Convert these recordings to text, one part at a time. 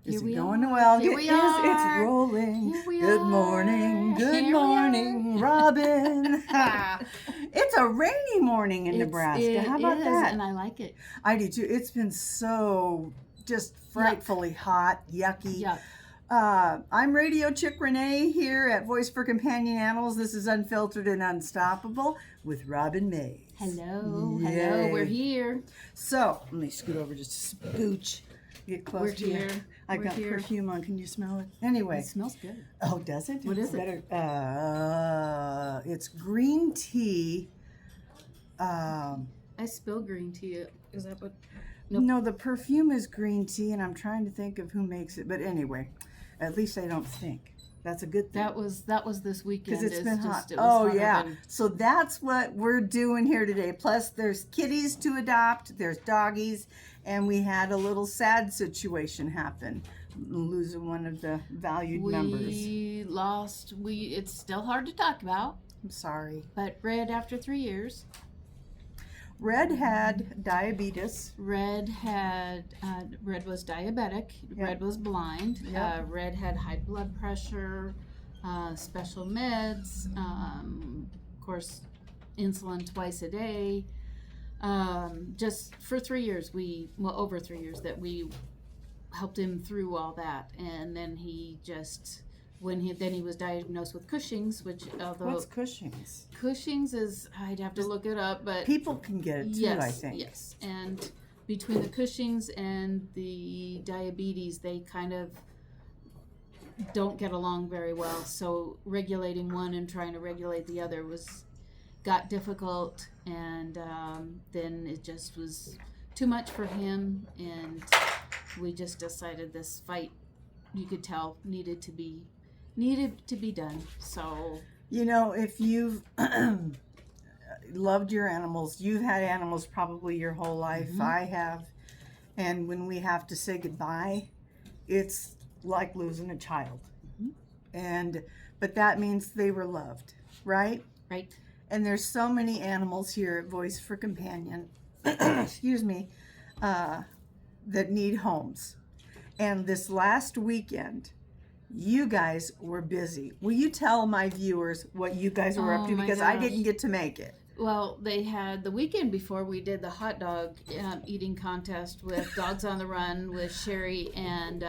Is Here it we going are. well? Here It we is. are. It's rolling. Here we Good are. morning. Good Here we morning, are. Robin. It's a rainy morning in Nebraska. How about that? And I like it. I do too. It's been so just frightfully hot, yucky. Yuck. I'm Radio Chick Renee here at Voice for Companion Animals. This is Unfiltered and Unstoppable with Robin Mays. Hello. Yay. Hello. We're here. So, let me scoot over just a scooch. Get close We're to here. you. I We're got here. perfume on. Can you smell it? Anyway. It smells good. Oh, does it? What is it? Better. It's green tea. I spill green tea. Is that what? Nope. No, the perfume is green tea, and I'm trying to think of who makes it. But anyway, at least I don't think. That's a good thing. That was this weekend. Because it's been hot. It was Oh, hotter yeah. than- So that's what we're doing here today. Plus, there's kitties to adopt. There's doggies. And we had a little sad situation happen. Losing one of the valued members. It's still hard to talk about, I'm sorry. but Red, after 3 years, Red had diabetes. Red was diabetic. Yep. Red was blind. Yep. Red had high blood pressure, special meds, of course, insulin twice a day. Just for 3 years, over 3 years, that we helped him through all that, and then he was diagnosed with Cushing's, which although What's Cushing's? Cushing's is, I'd have to look it up, but People can get it too, yes, I think. yes, and between the Cushing's and the diabetes, they kind of don't get along very well. So regulating one and trying to regulate the other got difficult, and then it just was too much for him, and we just decided this fight, you could tell, needed to be done. So, You know, if you've loved your animals, you've had animals probably your whole life. Mm-hmm. I have. And when we have to say goodbye, it's like losing a child. Mm-hmm. But that means they were loved, right? right. And there's so many animals here at Voice for Companion, excuse me, that need homes. And this last weekend, you guys were busy. Will you tell my viewers what you guys were up to? Oh, my Because I gosh. didn't get to make it. Well, they had the weekend before, we did the hot dog eating contest with Dogs on the Run with Sherry and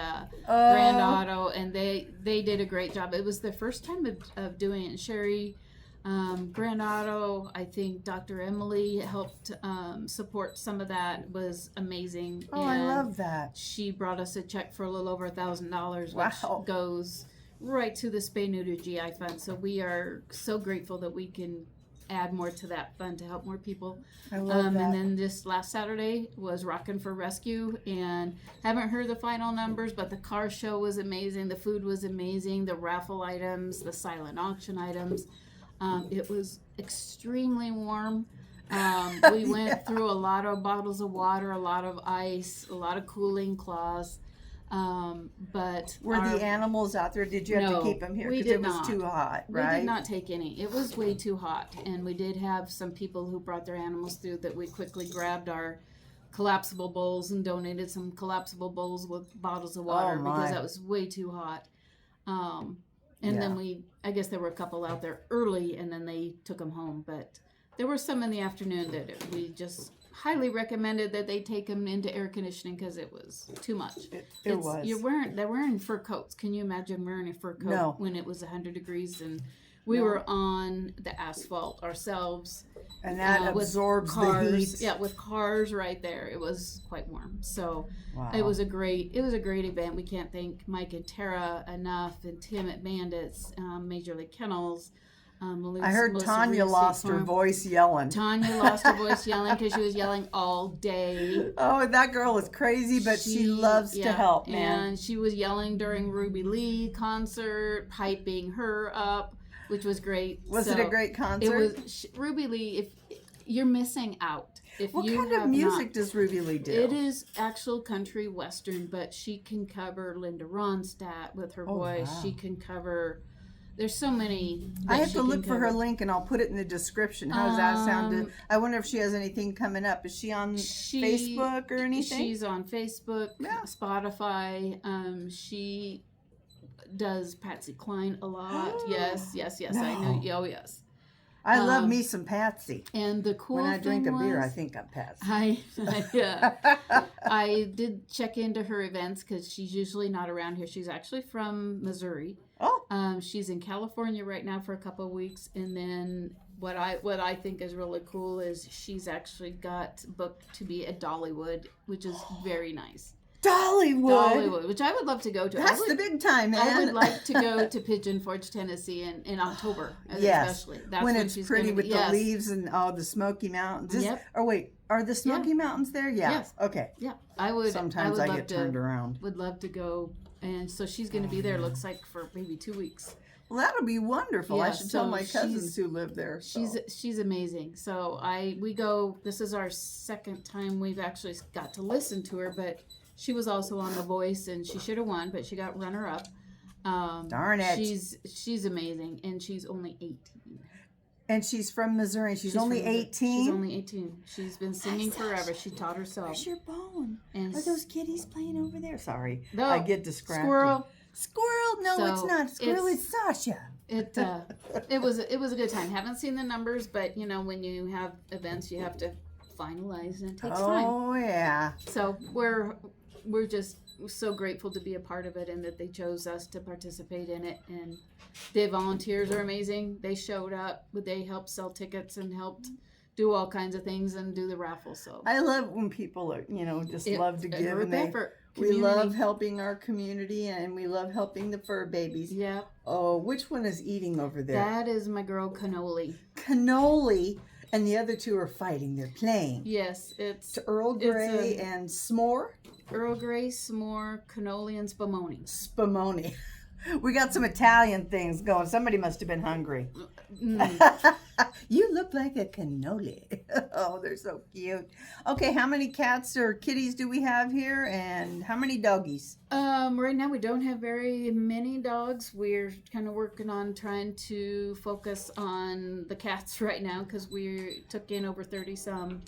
Grand Auto, and they did a great job. It was their first time of doing it. Sherry, Grand Auto, I think Dr. Emily helped support some of that. It was amazing. Oh, and I love that. she brought us a check for a little over $1,000, Wow. which goes right to the Spay Neuter GI Fund. So we are so grateful that we can add more to that fund to help more people. I love that. And then this last Saturday was Rockin' for Rescue, and haven't heard the final numbers, but the car show was amazing, the food was amazing, the raffle items, the silent auction items. It was extremely warm. We went through a lot of bottles of water, a lot of ice, a lot of cooling cloths. But Were the animals out there? Did you have No, to keep them here? we Because did it was not. too hot, we right? did not take any. It was way too hot, and we did have some people who brought their animals through that we quickly grabbed our collapsible bowls and donated some collapsible bowls with bottles of water my. because that was way too hot. And then I guess there were a couple out there early, and then they took them home. But there were some in the afternoon that we just highly recommended that they take them into air conditioning because it was too much. It was. They're wearing fur coats. Can you imagine wearing a fur coat No. when it was 100 degrees and we No. were on the asphalt ourselves? And that with absorbs cars, the heat. Yeah, with cars right there. It was quite warm. So Wow. it was a great event. We can't thank Mike and Tara enough, and Tim at Bandits, Major League Kennels. I heard Melissa Tanya Reese, lost her Farm. voice yelling. Tanya lost her voice yelling because she was yelling all day. Oh, that girl is crazy, but she loves to help, man. And she was yelling during Ruby Lee concert, hyping her up, which was great. Was it a great concert? It was Ruby Lee. If you're missing out, if What you kind of have music not, does Ruby Lee do? it is actual country western, but she can cover Linda Ronstadt with her Oh, voice. wow. She can cover there's so many. I that have she to can look for her cover. link, and I'll put it in the description. How does that sound? I wonder if she has anything coming up. Is she on Facebook or anything? She's on Facebook, Yeah. Spotify. She does Patsy Cline a lot. Yes. I know. No. Oh, yes. I love me some Patsy. And the cool when I thing drink a beer, I was, think I'm Patsy. I did check into her events because she's usually not around here. She's actually from Missouri. Oh. She's in California right now for a couple of weeks, and then what I think is really cool is she's actually got booked to be at Dollywood, which is very nice. Dollywood, which I would love to go to. That's the big time, man. I would like to go to Pigeon Forge, Tennessee in October, especially. That's when it's she's pretty gonna with be, the leaves and the Smoky Mountains. Or wait, are the Smoky Mountains there? Yeah. Yes. Okay. Yeah, I would. Sometimes I get turned around. Would love to go, and so she's going to be there. Looks like for maybe 2 weeks. Well, that'll be wonderful. Yeah, I should tell my cousins who live there. So. She's amazing. So we go. This is our second time we've actually got to listen to her, but she was also on The Voice, and she should have won, but she got runner up. Darn it! She's amazing, and she's only 18. And she's from Missouri. She's only 18. She's only 18. She's been singing forever. She taught herself. Where's your bone? And are those kitties playing over there? Sorry, no, I get distracted. Squirrel? No, it's not. Squirrel, it's Sasha. It was a good time. Haven't seen the numbers, but when you have events, you have to finalize, and it takes time. Oh yeah. So we're just so grateful to be a part of it, and that they chose us to participate in it. And the volunteers are amazing. They showed up, but they helped sell tickets and helped do all kinds of things and do the raffle. So I love when people are, just love to give, and we love helping our community, and we love helping the fur babies. Yeah. Oh, which one is eating over there? That is my girl Cannoli. Cannoli, and the other two are fighting. They're playing. Yes, it's Earl Grey and S'more. Earl Grey, S'more, Cannoli, and Spumoni. Spumoni. We got some Italian things going. Somebody must have been hungry. You look like a cannoli. Oh, they're so cute. Okay, how many cats or kitties do we have here, and how many doggies? Right now we don't have very many dogs. We're kind of working on trying to focus on the cats right now because we took in over 30-some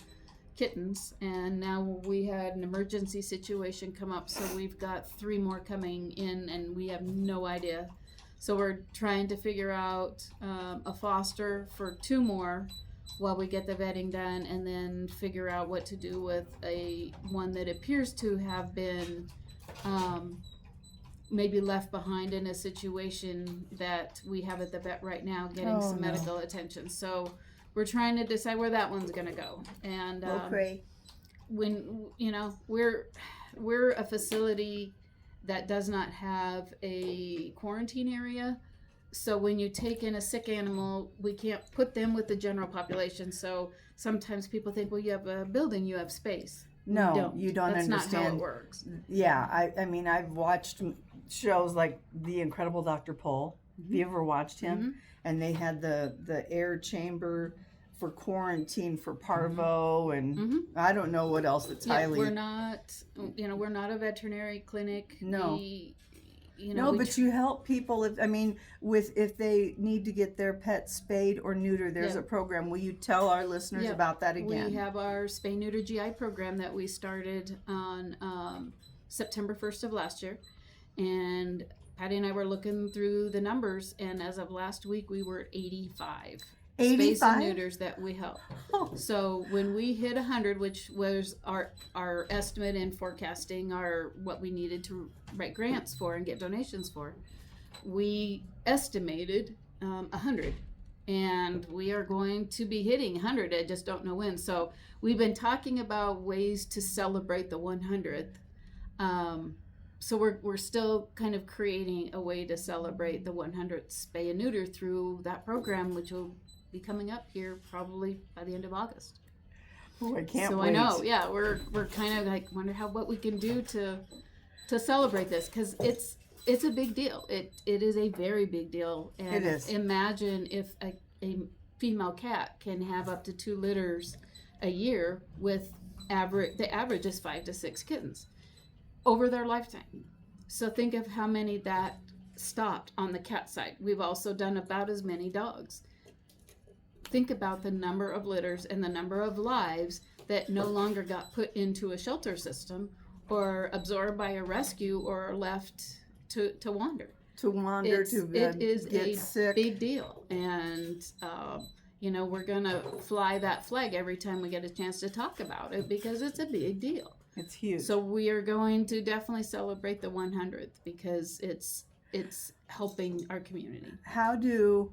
kittens, and now we had an emergency situation come up, so we've got 3 more coming in, and we have no idea. So we're trying to figure out a foster for 2 more while we get the vetting done, and then figure out what to do with one that appears to have been maybe left behind in a situation that we have at the vet right now, getting some medical attention. So we're trying to decide where that one's going to go. And when we're a facility that does not have a quarantine area, so when you take in a sick animal, we can't put them with the general population. So sometimes people think, well, you have a building, you have space. No, you don't That's understand. That's not how it works. Yeah, I mean, I've watched shows like The Incredible Dr. Pol. Have you ever watched him? Mm-hmm. And they had the air chamber for quarantine for parvo, and I don't know what else it's highly. We're not a veterinary clinic. No. But you help people if they need to get their pet spayed or neutered. There's a program. Will you tell our listeners about that again? We have our spay neuter GI program that we started on September 1st of last year, and Patty and I were looking through the numbers, and as of last week, we were at 85. 85? Space and neuters that we help. Oh. So when we hit 100, which was our estimate in forecasting what we needed to write grants for and get donations for, we estimated 100. And we are going to be hitting 100. I just don't know when. So we've been talking about ways to celebrate the 100th. So we're still kind of creating a way to celebrate the 100th spay and neuter through that program, which will be coming up here probably by the end of August. Oh, I can't wait. So I know, yeah, we're kind of like wonder what we can do to celebrate this, because it's a big deal. It is a very big deal. And it is. Imagine if a female cat can have up to 2 litters a year with the average is 5 to 6 kittens over their lifetime. So think of how many that stopped on the cat side. We've also done about as many dogs. Think about the number of litters and the number of lives that no longer got put into a shelter system or absorbed by a rescue or left to wander. It is get a sick. big deal. And, we're going to fly that flag every time we get a chance to talk about it because it's a big deal. It's huge. So we are going to definitely celebrate the 100th because it's helping our community. How do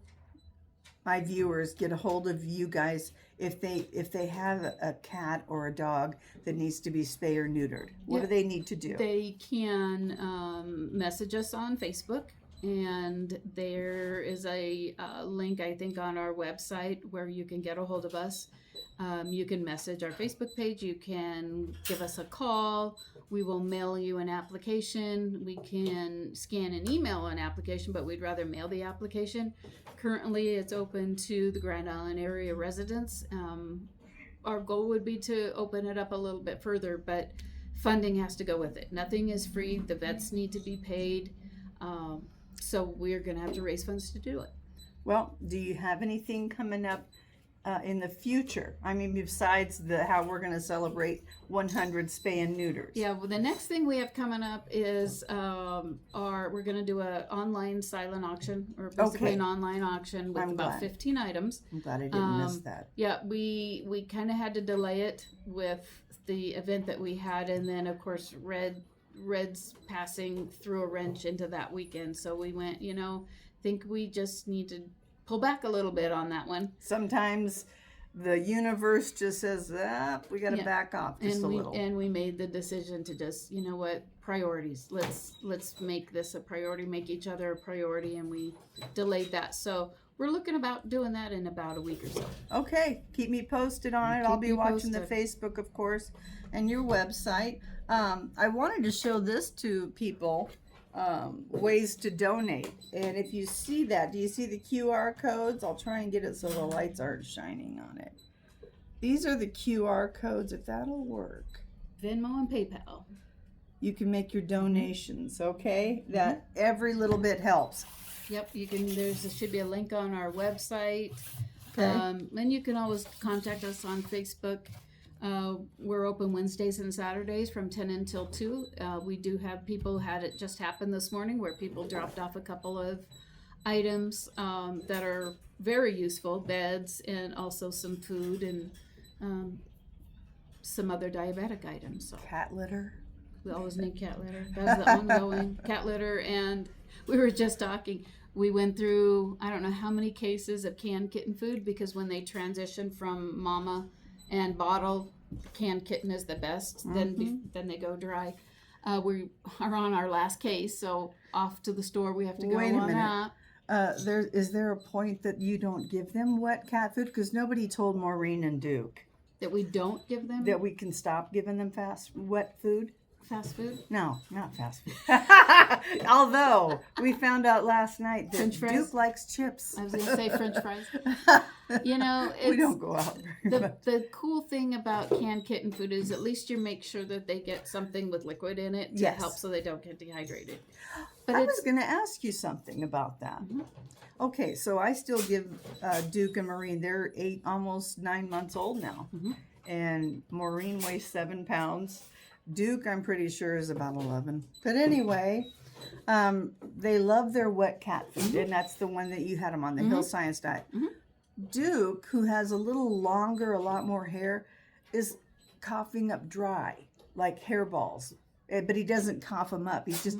my viewers get a hold of you guys if they have a cat or a dog that needs to be spayed or neutered? What do they need to do? They can message us on Facebook, and there is a link, I think, on our website where you can get a hold of us. You can message our Facebook page. You can give us a call. We will mail you an application. We can scan and email an application, but we'd rather mail the application. Currently, it's open to the Grand Island area residents. Our goal would be to open it up a little bit further, but funding has to go with it. Nothing is free. The vets need to be paid. So we're going to have to raise funds to do it. Well, do you have anything coming up in the future? I mean, besides how we're going to celebrate 100 spay and neuters. Yeah, well, the next thing we have coming up is we're going to do an online silent auction, or basically an online auction with about 15 items. I'm glad I didn't miss that. Yeah, we kind of had to delay it with the event that we had, and then of course Red's passing threw a wrench into that weekend. So we went, think we just need to pull back a little bit on that one. Sometimes the universe just says, we got to back off just a little. And we made the decision to just, priorities. Let's make this a priority, make each other a priority, and we delayed that. So we're looking about doing that in about a week or so. Okay, keep me posted on it. I'll be watching the Facebook, of course, and your website. I wanted to show this to people. Ways to donate, and if you see that, do you see the QR codes? I'll try and get it so the lights aren't shining on it. These are the QR codes, if that'll work. Venmo and PayPal. You can make your donations, okay? That every little bit helps. Yep, you can. There should be a link on our website. Okay. And you can always contact us on Facebook. We're open Wednesdays and Saturdays from 10 until 2. We do have people, had it just happen this morning where people dropped off a couple of items that are very useful, beds and also some food and some other diabetic items. So cat litter. We always need cat litter. That's the ongoing cat litter. And we were just talking. We went through, I don't know how many cases of canned kitten food because when they transition from mama and bottle, canned kitten is the best. Then they go dry. We are on our last case, so off to the store we have to go. Wait a on minute. that. Is there a point that you don't give them wet cat food? Because nobody told Maureen and Duke That we don't give them that we can stop giving them wet food. fast food. No, not fast food. Although we found out last night that French fries? Duke likes chips. I was going to say French fries. We don't go out very much. The cool thing about canned kitten food is at least you make sure that they get something with liquid in it to help so they don't get dehydrated. But I was going to ask you something about that. Okay, so I still give Duke and Maureen, they're 8, almost 9 months old now. And Maureen weighs 7 pounds. Duke, I'm pretty sure, is about 11. But anyway, they love their wet cat food, and that's the one that you had them on, the Hill Science diet. Duke, who has a little longer, a lot more hair, is coughing up dry, like hairballs. But he doesn't cough them up. He's just...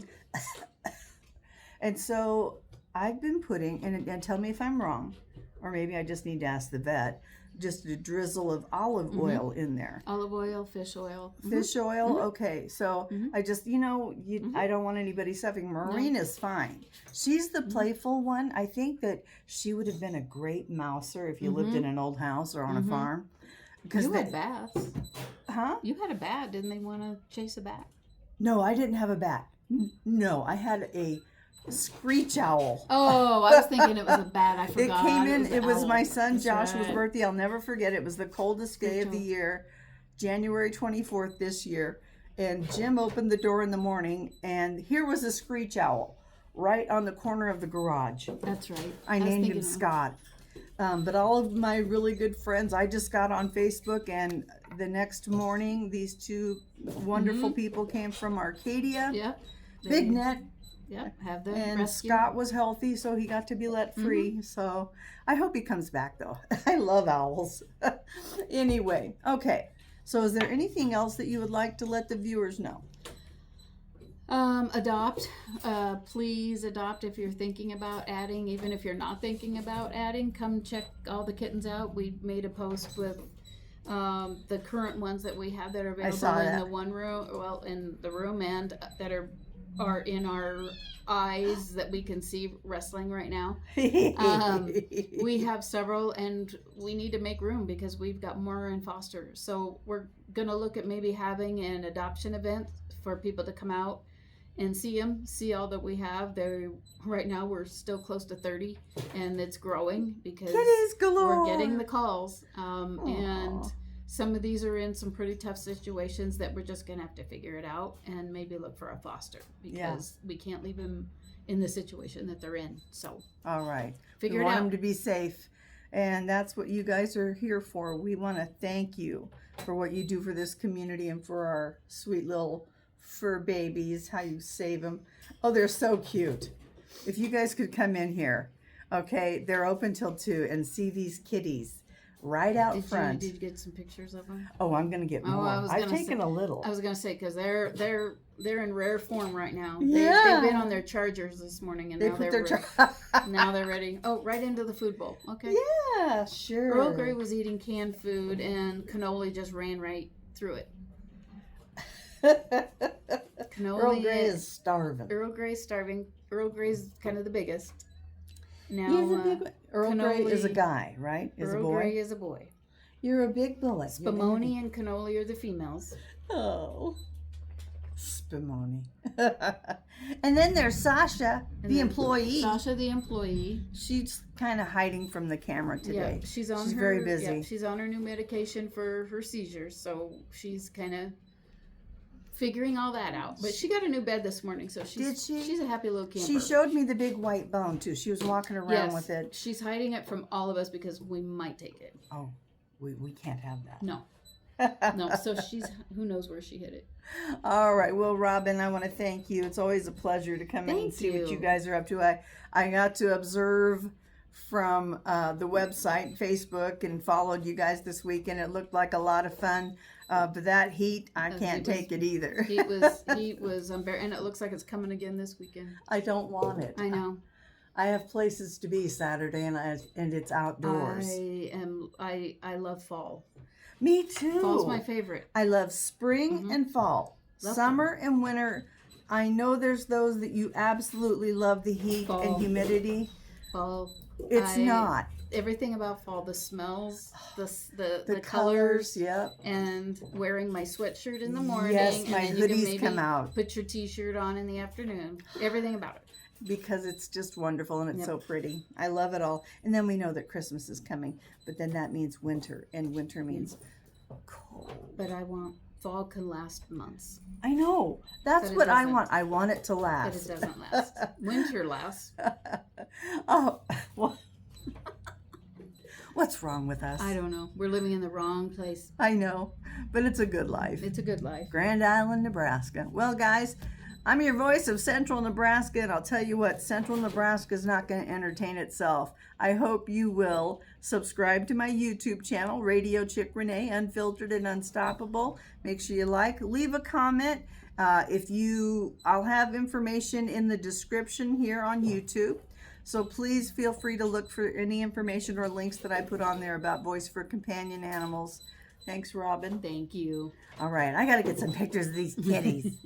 And so I've been putting, and tell me if I'm wrong, or maybe I just need to ask the vet, just a drizzle of olive oil in there. Olive oil, fish oil. Fish oil? Okay. So I just, I don't want anybody suffering. Maureen is fine. She's the playful one. I think that she would have been a great mouser if you lived in an old house or on a farm. You had bats. Huh? You had a bat. Didn't they want to chase a bat? No, I didn't have a bat. No, I had a screech owl. Oh, I was thinking it was a bat. I forgot. It came in. It was owl. my son That's Joshua's right. birthday. I'll never forget. It was the coldest day of the year, January 24th this year. And Jim opened the door in the morning, and here was a screech owl. right on the corner of the garage. That's right. I was named him thinking of- Scott. But all of my really good friends, I just got on Facebook, and the next morning, these two wonderful people came from Arcadia, Yep. Big Net, Yep. Have the and rescue. Scott was healthy, so he got to be let free. So I hope he comes back, though. I love owls. Anyway, okay. So is there anything else that you would like to let the viewers know? Adopt. Please adopt if you're thinking about adding. Even if you're not thinking about adding, come check all the kittens out. We made a post with the current ones that we have that are available in the one room, well, in the room, and that are in our eyes that we can see wrestling right now. We have several, and we need to make room because we've got more in foster. So we're gonna look at maybe having an adoption event for people to come out and see all that we have. Right now we're still close to 30, and it's growing because Kitties galore. we're getting the calls. And some of these are in some pretty tough situations that we're just gonna have to figure it out and maybe look for a foster because we can't leave them in the situation that they're in. So all right, figure we it want out. them to be safe, and that's what you guys are here for. We want to thank you for what you do for this community and for our sweet little fur babies, how you save them. Oh, they're so cute. If you guys could come in here, okay, they're open till 2, and see these kitties right out front. Did you get some pictures of them? Oh, I'm gonna get more. I've taken a little. I was gonna say because they're in rare form right now. Yeah. They've been on their chargers this morning, and They now put they're their now they're ready. Oh, right into the food bowl. Okay. Yeah, sure. Earl Grey was eating canned food, and cannoli just ran right through it. Cannoli. Earl Grey is starving. Earl Grey's starving. Earl Grey's kind of the biggest. Now, He's a big one. Earl Grey is a cannoli- guy, right? Is a Earl boy. Grey is a boy. You're a big boy. Spumoni and cannoli are the females. Oh, Spumoni. And then there's Sasha, And the then employee. Sasha, the employee. She's kind of hiding from the camera today. Yeah, she's on her. very busy. Yeah, she's on her new medication for her seizures, so she's kind of figuring all that out. But she got a new bed this morning, so she's Did she? She's a happy little camper. She showed me the big white bone too. She was walking around with it. She's hiding it from all of us because we might take it. Oh, we can't have that. No, no. So she's who knows where she hid it. All right. Well, Robin, I want to thank you. It's always a pleasure to come in and Thank see what you you. guys are up to. I got to observe from the website, Facebook, and followed you guys this weekend. It looked like a lot of fun. But that heat, I can't take it either. Heat was unbearable, and it looks like it's coming again this weekend. I don't want it. I know. I have places to be Saturday, and it's outdoors. I love fall. Me too. Fall's my favorite. I love spring and fall. Love Summer and winter. I know there's those that you absolutely love the heat and Fall. humidity. Fall. It's not. Everything about fall, the smells, the The colors, yep. and wearing my sweatshirt in the morning. Yes, and my then you can hoodies maybe come out. Put your t-shirt on in the afternoon. Everything about it. Because it's just wonderful and it's Yep. so pretty. I love it all. And then we know that Christmas is coming, but then that means winter, and winter means cold. But I want fall can last months, I know. That's But it what I doesn't. want. I want it to but last. it doesn't last. Winter lasts. Oh, well, what's wrong with us? I don't know. We're living in the wrong place. I know, but it's a good life. It's a good life. Grand Island, Nebraska. Well, guys, I'm your voice of Central Nebraska, and I'll tell you what, Central Nebraska is not going to entertain itself. I hope you will subscribe to my YouTube channel, Radio Chick Renee, Unfiltered and Unstoppable. Make sure you leave a comment. I'll have information in the description here on YouTube. So please feel free to look for any information or links that I put on there about Voice for Companion Animals. Thanks, Robin. Thank you. All right, I got to get some pictures of these kitties.